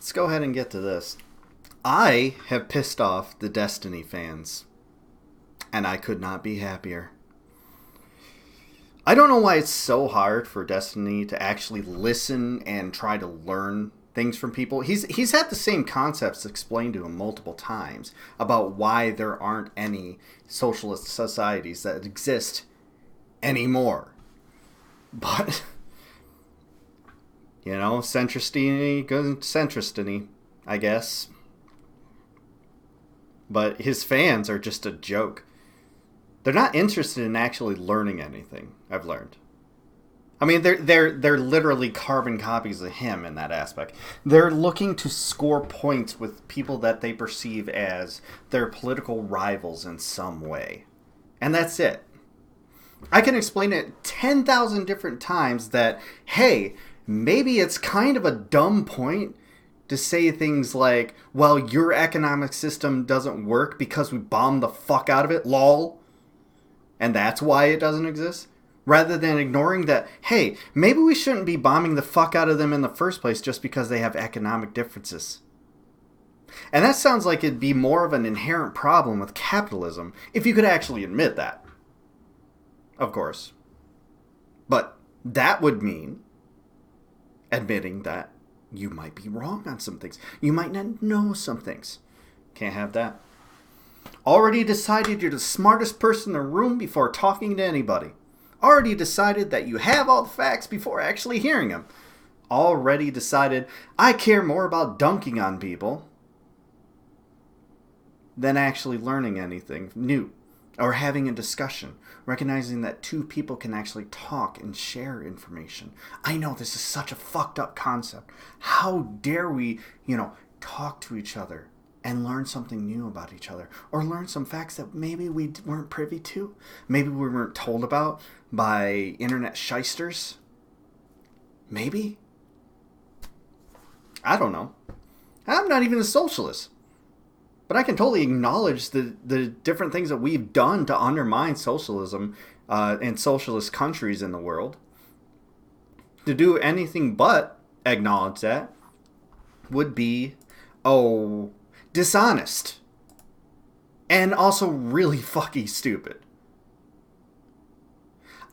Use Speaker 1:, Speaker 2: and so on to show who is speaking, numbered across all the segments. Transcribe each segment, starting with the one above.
Speaker 1: let's go ahead and get to this. I have pissed off the Destiny fans, and I could not be happier. I don't know why it's so hard for Destiny to actually listen and try to learn things from people. He's had the same concepts explained to him multiple times about why there aren't any socialist societies that exist anymore. But, centristini goes centristini, I guess. But his fans are just a joke. They're not interested in actually learning anything, I've learned. I mean, they're literally carbon copies of him in that aspect. They're looking to score points with people that they perceive as their political rivals in some way. And that's it. I can explain it 10,000 different times that, hey, maybe it's kind of a dumb point to say things like, well, your economic system doesn't work because we bombed the fuck out of it, lol. And that's why it doesn't exist. Rather than ignoring that, hey, maybe we shouldn't be bombing the fuck out of them in the first place just because they have economic differences. And that sounds like it'd be more of an inherent problem with capitalism if you could actually admit that. Of course. But that would mean admitting that you might be wrong on some things. You might not know some things. Can't have that. Already decided you're the smartest person in the room before talking to anybody. Already decided that you have all the facts before actually hearing them. Already decided I care more about dunking on people than actually learning anything new or having a discussion. Recognizing that two people can actually talk and share information. I know this is such a fucked up concept. How dare we, talk to each other and learn something new about each other, or learn some facts that maybe we weren't privy to, maybe we weren't told about by internet shysters. Maybe. I don't know. I'm not even a socialist. But I can totally acknowledge the different things that we've done to undermine socialism in socialist countries in the world. To do anything but acknowledge that would be, dishonest. And also really fucking stupid.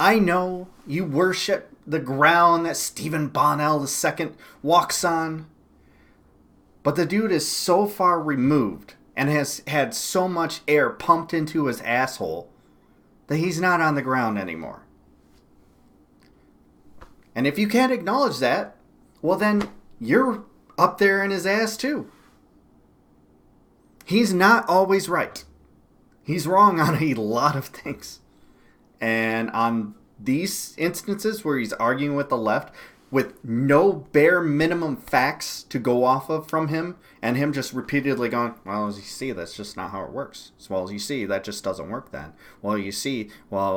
Speaker 1: I know you worship the ground that Stephen Bonnell II walks on. But the dude is so far removed and has had so much air pumped into his asshole that he's not on the ground anymore. And if you can't acknowledge that, well then you're up there in his ass too. He's not always right. He's wrong on a lot of things. And on these instances where he's arguing with the left, with no bare minimum facts to go off of from him, and him just repeatedly going, well, as you see, that's just not how it works. Well, as you see, that just doesn't work then. Well, you see,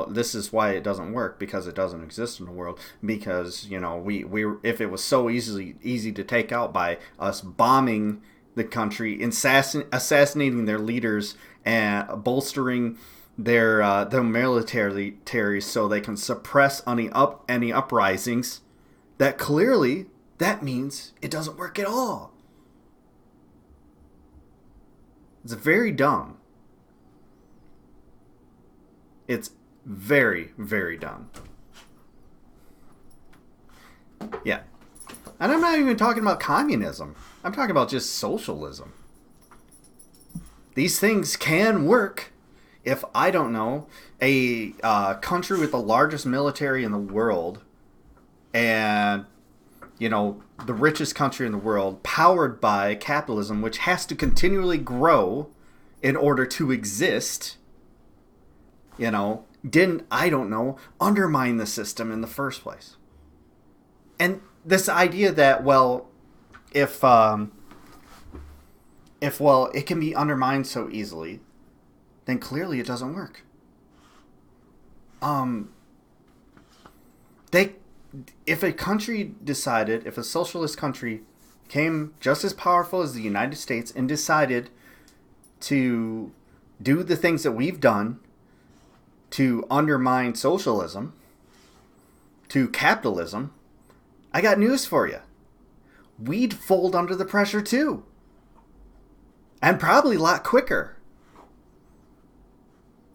Speaker 1: this is why it doesn't work, because it doesn't exist in the world. Because, we if it was so easy to take out by us bombing the country, assassinating their leaders, and bolstering their military so they can suppress any uprisings, that clearly, that means it doesn't work at all. It's very dumb. It's very, very dumb. Yeah. And I'm not even talking about communism. I'm talking about just socialism. These things can work if, I don't know, a country with the largest military in the world and, the richest country in the world, powered by capitalism, which has to continually grow in order to exist, didn't, I don't know, undermine the system in the first place. And this idea that, if it can be undermined so easily, then clearly it doesn't work. If a country decided, if a socialist country came just as powerful as the United States and decided to do the things that we've done to undermine socialism, to capitalism, I got news for you. we'd fold under the pressure too. And probably a lot quicker.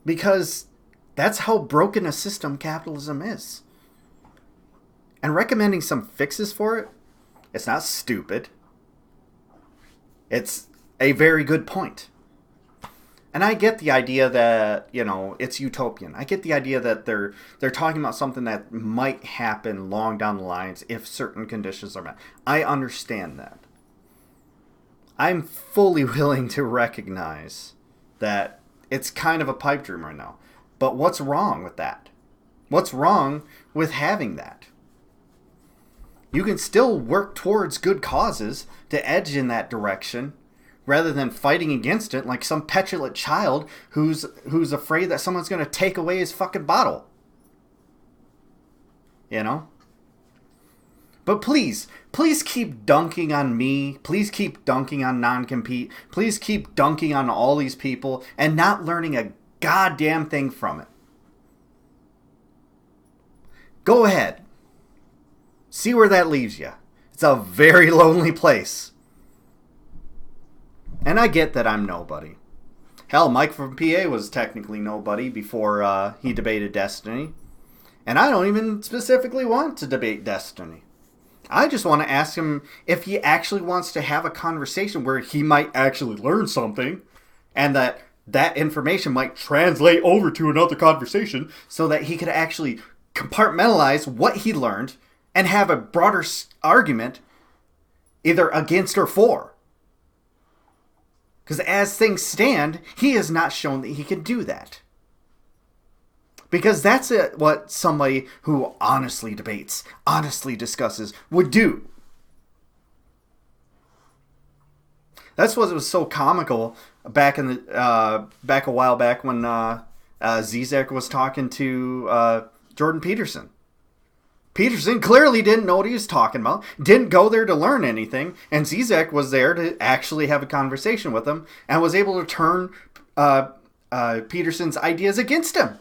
Speaker 1: Because that's how broken a system capitalism is. And recommending some fixes for it, it's not stupid. It's a very good point. And I get the idea that, it's utopian. I get the idea that they're talking about something that might happen long down the lines if certain conditions are met. I understand that. I'm fully willing to recognize that it's kind of a pipe dream right now. But what's wrong with that? What's wrong with having that? You can still work towards good causes to edge in that direction rather than fighting against it like some petulant child who's afraid that someone's going to take away his fucking bottle. But please keep dunking on me. Please keep dunking on non-compete. Please keep dunking on all these people and not learning a goddamn thing from it. Go ahead. See where that leaves you. It's a very lonely place. And I get that I'm nobody. Hell, Mike from PA was technically nobody before he debated Destiny. And I don't even specifically want to debate Destiny. I just want to ask him if he actually wants to have a conversation where he might actually learn something. And that information might translate over to another conversation so that he could actually compartmentalize what he learned and have a broader argument either against or for. Because as things stand, he has not shown that he can do that. Because that's what somebody who honestly debates, honestly discusses, would do. That's what was so comical back a while back when Zizek was talking to Jordan Peterson. Peterson clearly didn't know what he was talking about, didn't go there to learn anything, and Zizek was there to actually have a conversation with him and was able to turn Peterson's ideas against him.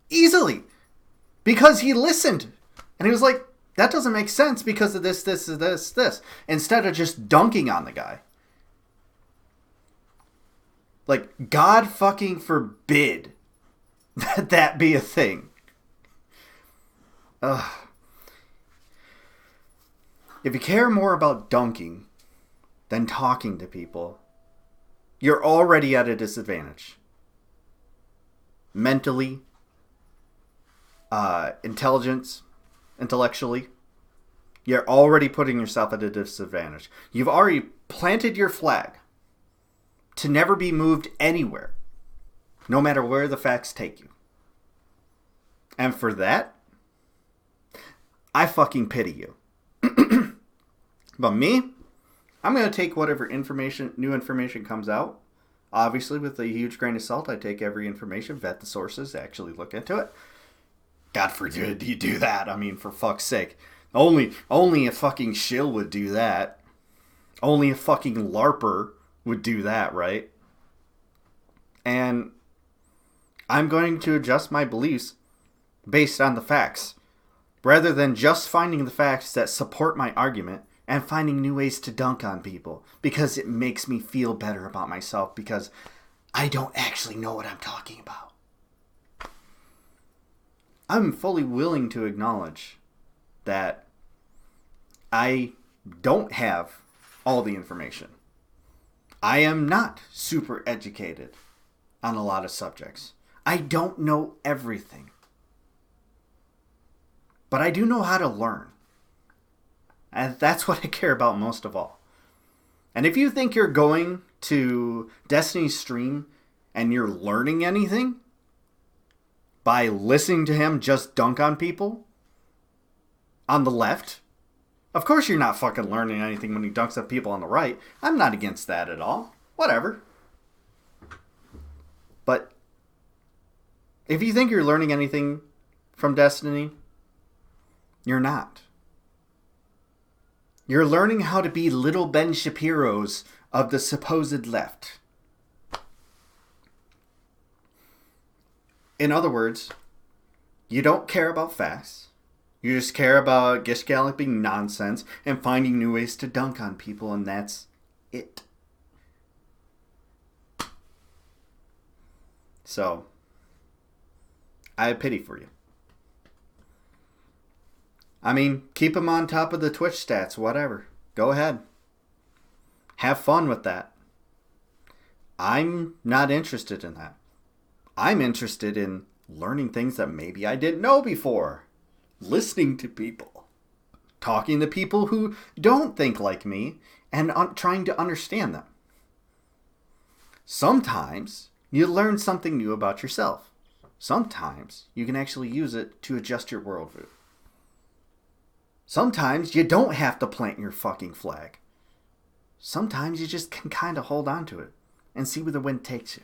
Speaker 1: Easily. Because he listened. And he was like, that doesn't make sense because of this. Instead of just dunking on the guy. Like, God fucking forbid that be a thing. Ugh. If you care more about dunking than talking to people, you're already at a disadvantage. Mentally, intellectually, you're already putting yourself at a disadvantage. You've already planted your flag to never be moved anywhere, no matter where the facts take you. And for that, I fucking pity you. But me, I'm going to take whatever new information comes out. Obviously, with a huge grain of salt, I take every information, vet the sources, actually look into it. God forbid you do that. I mean, for fuck's sake. Only a fucking shill would do that. Only a fucking LARPer would do that, right? And I'm going to adjust my beliefs based on the facts, rather than just finding the facts that support my argument and finding new ways to dunk on people, because it makes me feel better about myself because I don't actually know what I'm talking about. I'm fully willing to acknowledge that I don't have all the information. I am not super educated on a lot of subjects. I don't know everything. But I do know how to learn. And that's what I care about most of all. And if you think you're going to Destiny's stream and you're learning anything by listening to him just dunk on people on the left, of course you're not fucking learning anything when he dunks at people on the right. I'm not against that at all. Whatever. But if you think you're learning anything from Destiny, you're not. You're learning how to be little Ben Shapiro's of the supposed left. In other words, you don't care about facts. You just care about gish galloping nonsense and finding new ways to dunk on people, and that's it. So, I have pity for you. I mean, keep them on top of the Twitch stats, whatever. Go ahead. Have fun with that. I'm not interested in that. I'm interested in learning things that maybe I didn't know before. Listening to people. Talking to people who don't think like me and trying to understand them. Sometimes you learn something new about yourself. Sometimes you can actually use it to adjust your worldview. Sometimes you don't have to plant your fucking flag. Sometimes you just can kind of hold on to it and see where the wind takes you.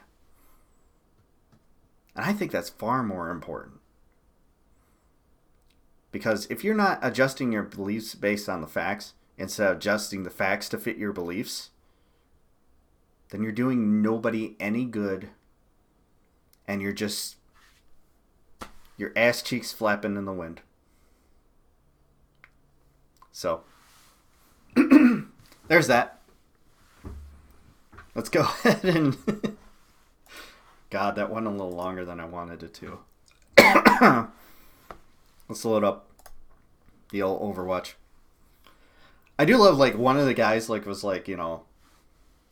Speaker 1: And I think that's far more important. Because if you're not adjusting your beliefs based on the facts, instead of adjusting the facts to fit your beliefs, then you're doing nobody any good. And you're just, your ass cheeks flapping in the wind. So, there's that. Let's go ahead and... God, that went a little longer than I wanted it to. Let's load up the old Overwatch. I do love, like, one of the guys, like, was like, you know,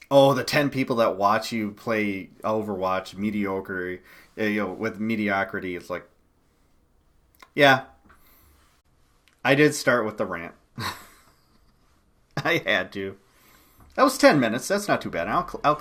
Speaker 1: oh, the 10 people that watch you play Overwatch mediocre, you know, with mediocrity. It's like, yeah, I did start with the rant. I had to. That was 10 minutes. That's not too bad. I'll